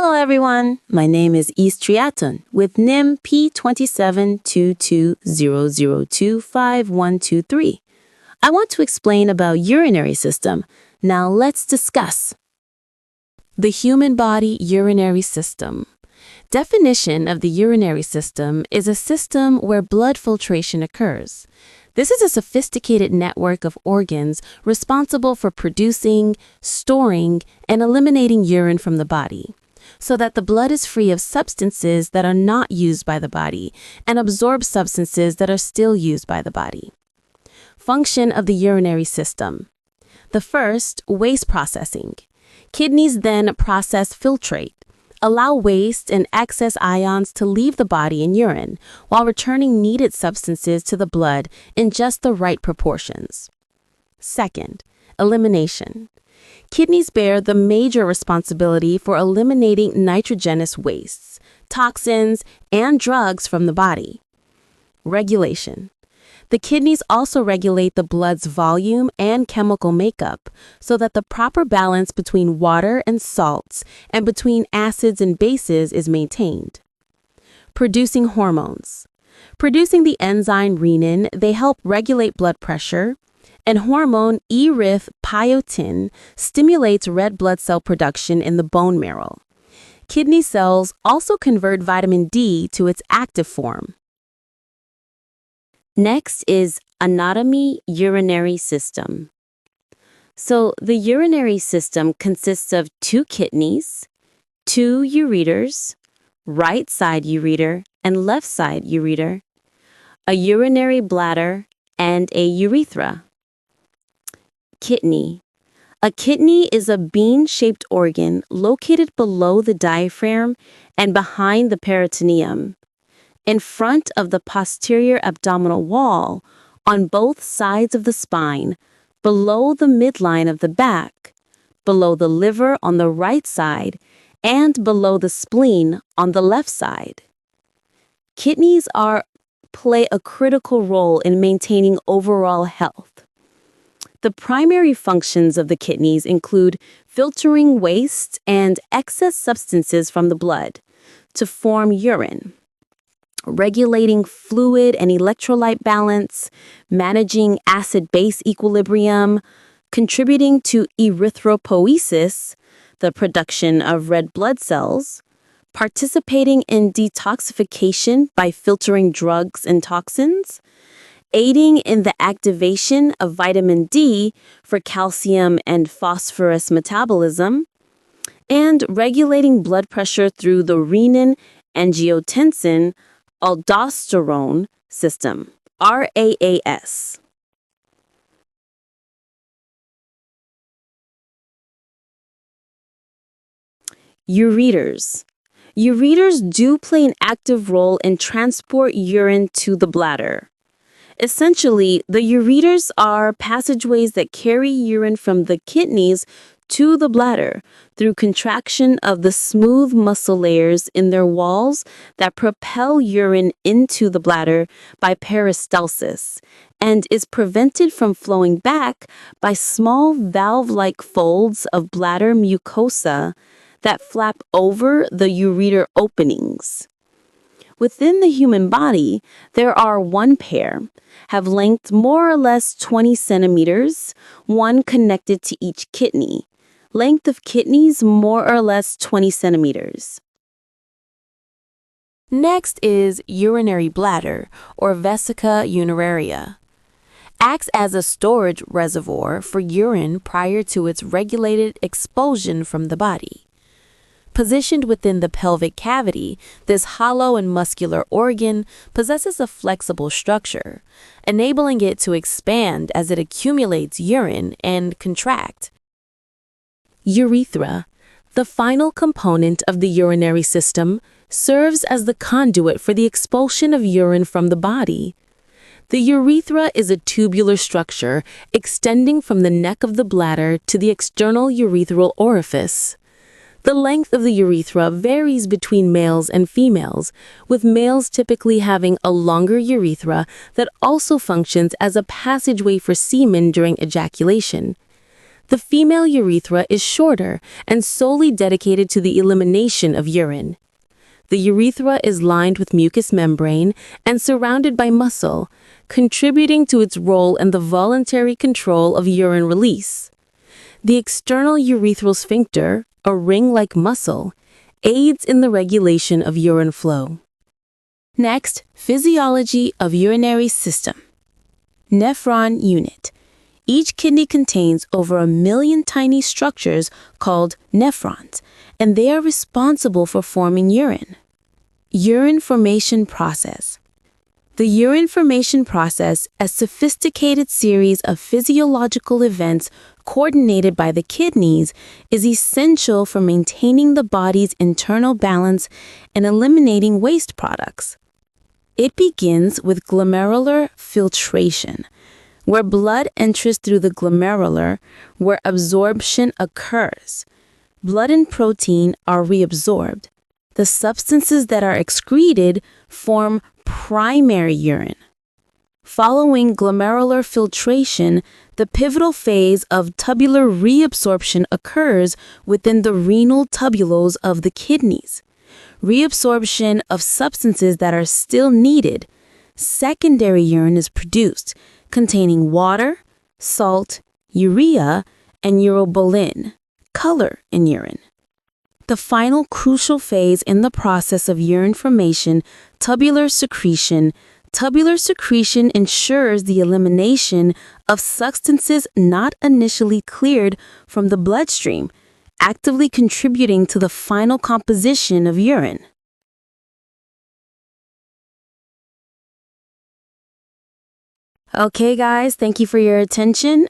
Hello everyone, my name is East Triaton with NIM P272200252123. I want to explain about urinary system. Now let's discuss. The human body urinary system. Definition of the urinary system is a system where blood filtration occurs. This is a sophisticated network of organs responsible for producing, storing, and eliminating urine from the body, so that the blood is free of substances that are not used by the body and absorbs substances that are still used by the body. Function of the urinary system. The first, waste processing. Kidneys then process filtrate, allow waste and excess ions to leave the body in urine, while returning needed substances to the blood in just the right proportions. Second, elimination. Kidneys bear the major responsibility for eliminating nitrogenous wastes, toxins, and drugs from the body. Regulation. The kidneys also regulate the blood's volume and chemical makeup so that the proper balance between water and salts and between acids and bases is maintained. Producing hormones. Producing the enzyme renin, they help regulate blood pressure, and hormone erythropoietin stimulates red blood cell production in the bone marrow. Kidney cells also convert vitamin D to its active form. Next is anatomy urinary system. So the urinary system consists of two kidneys, two ureters, right side ureter and left side ureter, a urinary bladder, and a urethra. Kidney. A kidney is a bean-shaped organ located below the diaphragm and behind the peritoneum, in front of the posterior abdominal wall, on both sides of the spine, below the midline of the back, below the liver on the right side, and below the spleen on the left side. Kidneys play a critical role in maintaining overall health. The primary functions of the kidneys include filtering waste and excess substances from the blood to form urine, regulating fluid and electrolyte balance, managing acid-base equilibrium, contributing to erythropoiesis, the production of red blood cells, participating in detoxification by filtering drugs and toxins, aiding in the activation of vitamin D for calcium and phosphorus metabolism, and regulating blood pressure through the renin-angiotensin-aldosterone system, RAAS. Ureters. Ureters do play an active role in transport urine to the bladder. Essentially, the ureters are passageways that carry urine from the kidneys to the bladder through contraction of the smooth muscle layers in their walls that propel urine into the bladder by peristalsis and is prevented from flowing back by small valve-like folds of bladder mucosa that flap over the ureter openings. Within the human body, there are one pair, have length more or less 20 centimeters, one connected to each kidney. Length of kidneys more or less 20 centimeters. Next is urinary bladder, or vesica urinaria. Acts as a storage reservoir for urine prior to its regulated expulsion from the body. Positioned within the pelvic cavity, this hollow and muscular organ possesses a flexible structure, enabling it to expand as it accumulates urine and contract. Urethra, the final component of the urinary system, serves as the conduit for the expulsion of urine from the body. The urethra is a tubular structure extending from the neck of the bladder to the external urethral orifice. The length of the urethra varies between males and females, with males typically having a longer urethra that also functions as a passageway for semen during ejaculation. The female urethra is shorter and solely dedicated to the elimination of urine. The urethra is lined with mucous membrane and surrounded by muscle, contributing to its role in the voluntary control of urine release. The external urethral sphincter, a ring-like muscle, aids in the regulation of urine flow. Next, physiology of urinary system. Nephron unit. Each kidney contains over 1 million tiny structures called nephrons, and they are responsible for forming urine. Urine formation process. The urine formation process, a sophisticated series of physiological events coordinated by the kidneys, is essential for maintaining the body's internal balance and eliminating waste products. It begins with glomerular filtration, where blood enters through the glomerular, where absorption occurs. Blood and protein are reabsorbed. The substances that are excreted form primary urine. Following glomerular filtration, the pivotal phase of tubular reabsorption occurs within the renal tubules of the kidneys. Reabsorption of substances that are still needed. Secondary urine is produced, containing water, salt, urea, and urobilin, color in urine. The final crucial phase in the process of urine formation, tubular secretion. Tubular secretion ensures the elimination of substances not initially cleared from the bloodstream, actively contributing to the final composition of urine. Okay, guys, thank you for your attention.